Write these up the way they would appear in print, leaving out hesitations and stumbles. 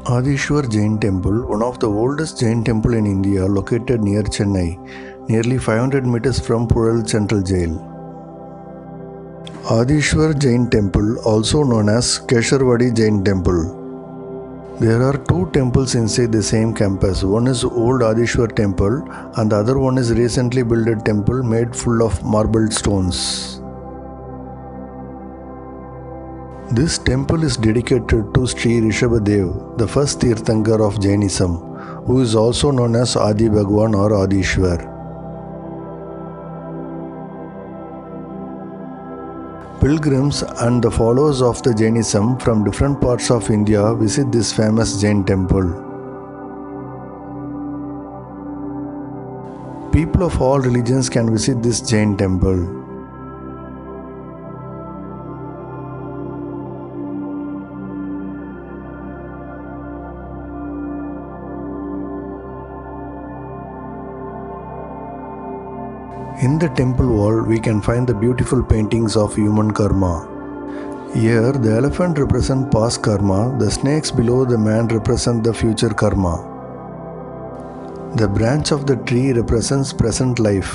Adishwar Jain Temple, one of the oldest Jain temple in India, located near Chennai, nearly 500 meters from Puzhal Central Jail. Adishwar Jain Temple, also known as Kesarwadi Jain Temple. There are two temples inside the same campus. One is old Adishwar Temple and the other one is recently built temple made full of marbled stones. This temple is dedicated to Sri Rishabhadev, the first Tirthankar of Jainism, who is also known as Adi Bhagwan or Adishwar. Pilgrims and the followers of the Jainism from different parts of India visit this famous Jain temple. People of all religions can visit this Jain temple. In the temple wall, we can find the beautiful paintings of human karma. Here, the elephant represents past karma, the snakes below the man represent the future karma. The branch of the tree represents present life.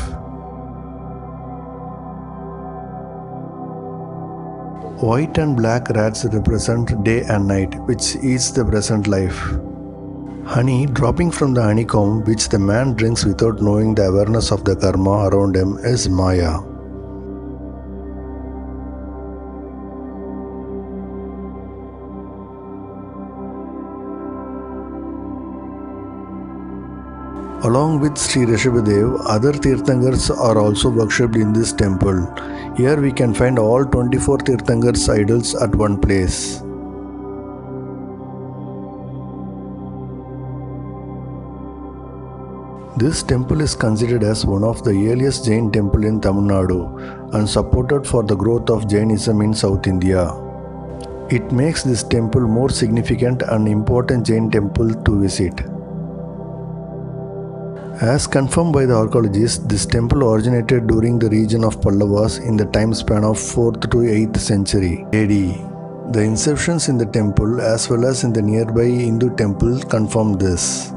White and black rats represent day and night, which is the present life. Honey dropping from the honeycomb, which the man drinks without knowing the awareness of the karma around him, is Maya. Along with Sri Rishabhadev, other Tirthankars are also worshipped in this temple. Here we can find all 24 Tirthankars idols at one place. This temple is considered as one of the earliest Jain temple in Tamil Nadu and supported for the growth of Jainism in South India. It makes this temple more significant and important Jain temple to visit. As confirmed by the archaeologists, this temple originated during the region of Pallavas in the time span of 4th to 8th century AD. The inscriptions in the temple as well as in the nearby Hindu temple confirm this.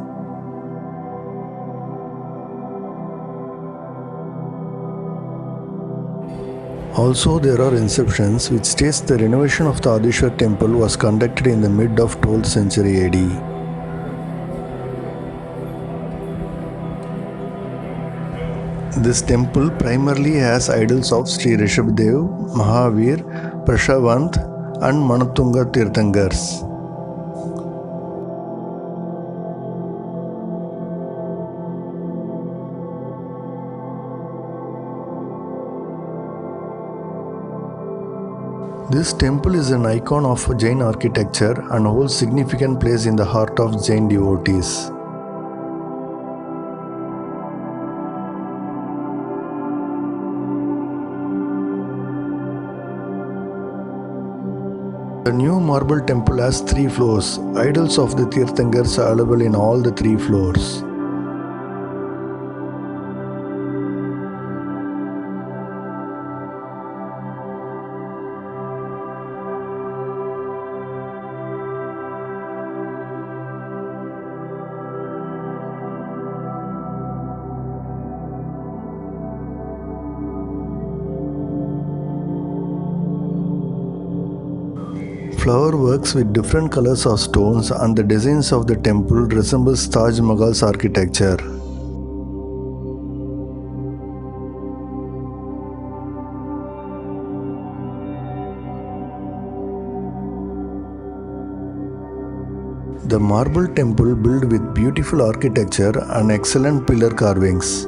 Also, there are inscriptions which states the renovation of the Adishwar temple was conducted in the mid of 12th century AD. This temple primarily has idols of Sri Rishabhadev, Mahavir, Prashavant and Manatunga Tirthankars. This temple is an icon of Jain architecture and holds significant place in the heart of Jain devotees. The new marble temple has 3 floors. Idols of the Tirthankars are available in all the 3 floors. Flower works with different colors of stones and the designs of the temple resembles Taj Mahal's architecture. The marble temple built with beautiful architecture and excellent pillar carvings.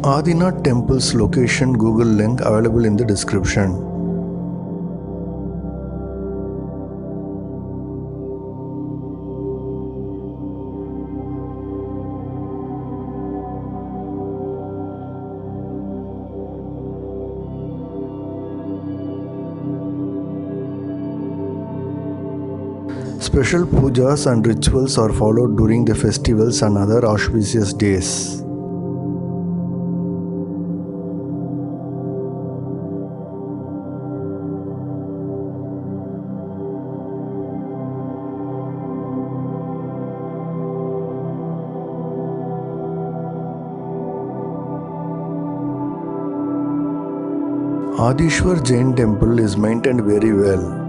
Adinath Temple's location Google link available in the description. Special pujas and rituals are followed during the festivals and other auspicious days. Adishwar Jain Temple is maintained very well.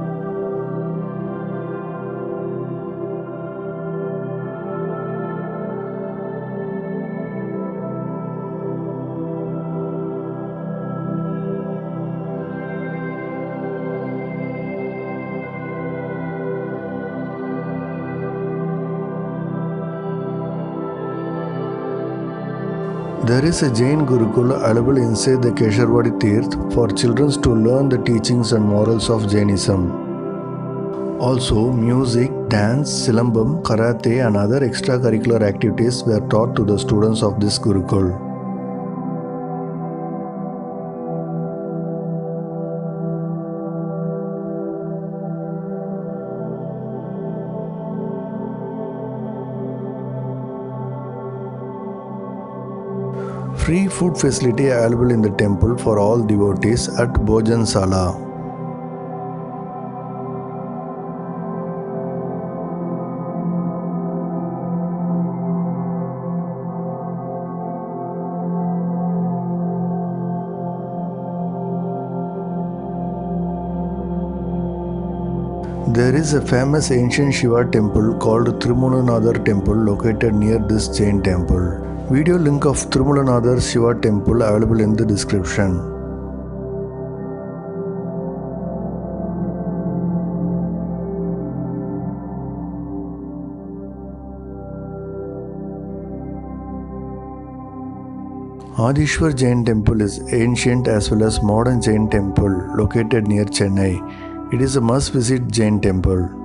There is a Jain Gurukul available inside the Kesarwadi Tirth for children to learn the teachings and morals of Jainism. Also, music, dance, silambam, karate and other extracurricular activities were taught to the students of this Gurukul. Free food facility available in the temple for all devotees at Bhojansala. There is a famous ancient Shiva temple called Tirthankar Temple located near this Jain temple. Video link of Tirthankar Shiva Temple available in the description. Adishwar Jain Temple is ancient as well as modern Jain temple located near Chennai. It is a must-visit Jain temple.